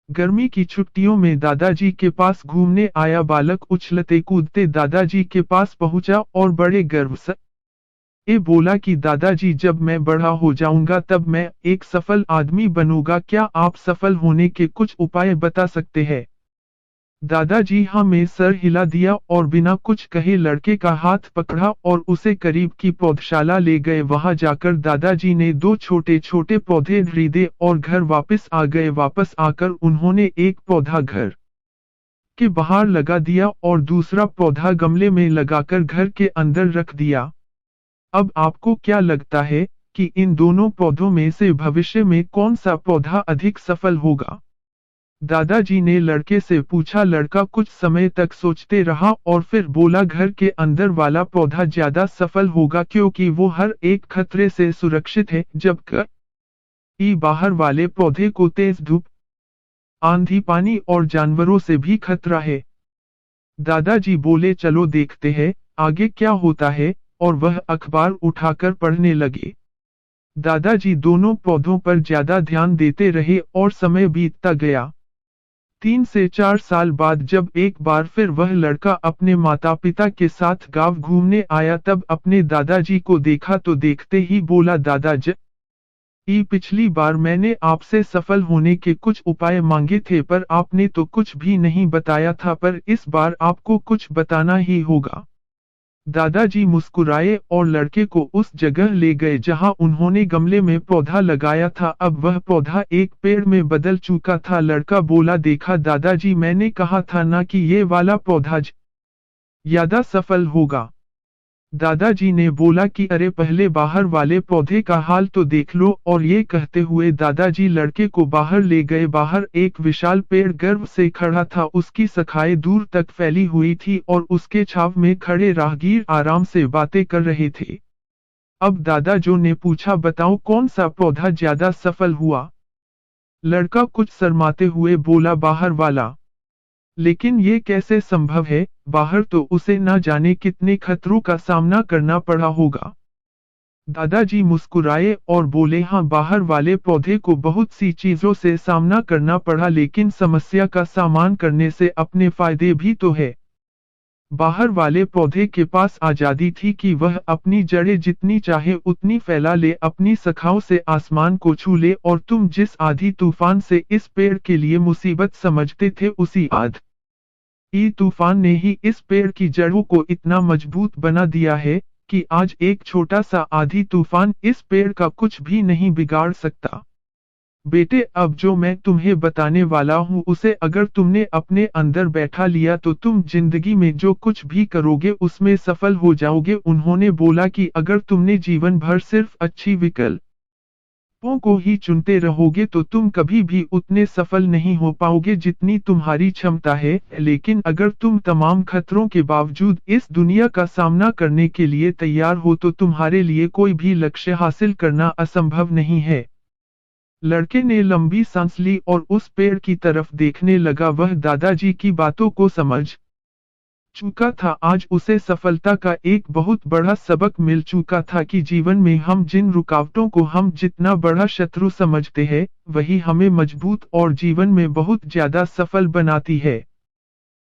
गर्मी की छुट्टियों में दादाजी के पास घूमने आया बालक उछलते कूदते दादाजी के पास पहुंचा और बड़े गर्व से बोला कि दादाजी, जब मैं बड़ा हो जाऊंगा तब मैं एक सफल आदमी बनूंगा। क्या आप सफल होने के कुछ उपाय बता सकते हैं? दादाजी हाँ में सर हिला दिया और बिना कुछ कहे लड़के का हाथ पकड़ा और उसे करीब की पौधशाला ले गए। वहां जाकर दादाजी ने दो छोटे छोटे पौधे खरीदे और घर वापस आ गए। वापस आकर उन्होंने एक पौधा घर के बाहर लगा दिया और दूसरा पौधा गमले में लगाकर घर के अंदर रख दिया। अब आपको क्या लगता है कि इन दोनों पौधों में से भविष्य में कौन सा पौधा अधिक सफल होगा? दादाजी ने लड़के से पूछा। लड़का कुछ समय तक सोचते रहा और फिर बोला, घर के अंदर वाला पौधा ज्यादा सफल होगा क्योंकि वो हर एक खतरे से सुरक्षित है, जबकि बाहर वाले पौधे को तेज धूप, आंधी, पानी और जानवरों से भी खतरा है। दादाजी बोले, चलो देखते हैं आगे क्या होता है, और वह अखबार उठाकर पढ़ने लगे। दादाजी दोनों पौधों पर ज्यादा ध्यान देते रहे और समय बीतता गया। 3 से 4 साल बाद जब एक बार फिर वह लड़का अपने माता पिता के साथ गांव घूमने आया तब अपने दादाजी को देखा तो देखते ही बोला, दादाजी, पिछली बार मैंने आपसे सफल होने के कुछ उपाय मांगे थे पर आपने तो कुछ भी नहीं बताया था, पर इस बार आपको कुछ बताना ही होगा। दादाजी मुस्कुराए और लड़के को उस जगह ले गए जहां उन्होंने गमले में पौधा लगाया था। अब वह पौधा एक पेड़ में बदल चुका था। लड़का बोला, देखा दादाजी, मैंने कहा था ना कि ये वाला पौधा ज्यादा सफल होगा। दादाजी ने बोला कि अरे पहले बाहर वाले पौधे का हाल तो देख लो, और ये कहते हुए दादाजी लड़के को बाहर ले गए। बाहर एक विशाल पेड़ गर्व से खड़ा था, उसकी शाखाएं दूर तक फैली हुई थी और उसके छाव में खड़े राहगीर आराम से बातें कर रहे थे। अब दादाजी ने पूछा, बताओ कौन सा पौधा ज्यादा सफल हुआ? लड़का कुछ शर्माते हुए बोला, बाहर वाला। लेकिन ये कैसे संभव है? बाहर तो उसे न जाने कितने खतरों का सामना करना पड़ा होगा। दादाजी मुस्कुराए और बोले, हाँ, बाहर वाले पौधे को बहुत सी चीजों से सामना करना पड़ा, लेकिन समस्या का सामना करने से अपने फायदे भी तो है। बाहर वाले पौधे के पास आजादी थी कि वह अपनी जड़ें जितनी चाहे उतनी फैला ले, अपनी शाखाओं से आसमान को छू ले, और तुम जिस आंधी तूफान से इस पेड़ के लिए मुसीबत समझते थे, उसी आंधी तूफान ने ही इस पेड़ की जड़ों को इतना मजबूत बना दिया है कि आज एक छोटा सा आंधी तूफान इस पेड़ का कुछ भी नहीं बिगाड़ सकता। बेटे, अब जो मैं तुम्हें बताने वाला हूँ उसे अगर तुमने अपने अंदर बैठा लिया तो तुम जिंदगी में जो कुछ भी करोगे उसमें सफल हो जाओगे। उन्होंने बोला कि अगर तुमने जीवन भर सिर्फ अच्छी विकल्पों को ही चुनते रहोगे तो तुम कभी भी उतने सफल नहीं हो पाओगे जितनी तुम्हारी क्षमता है, लेकिन अगर तुम तमाम खतरों के बावजूद इस दुनिया का सामना करने के लिए तैयार हो तो तुम्हारे लिए कोई भी लक्ष्य हासिल करना असंभव नहीं है। लड़के ने लंबी सांस ली और उस पेड़ की तरफ देखने लगा। वह दादाजी की बातों को समझ चुका था। आज उसे सफलता का एक बहुत बड़ा सबक मिल चुका था कि जीवन में हम जिन रुकावटों को हम जितना बड़ा शत्रु समझते हैं, वही हमें मजबूत और जीवन में बहुत ज्यादा सफल बनाती है।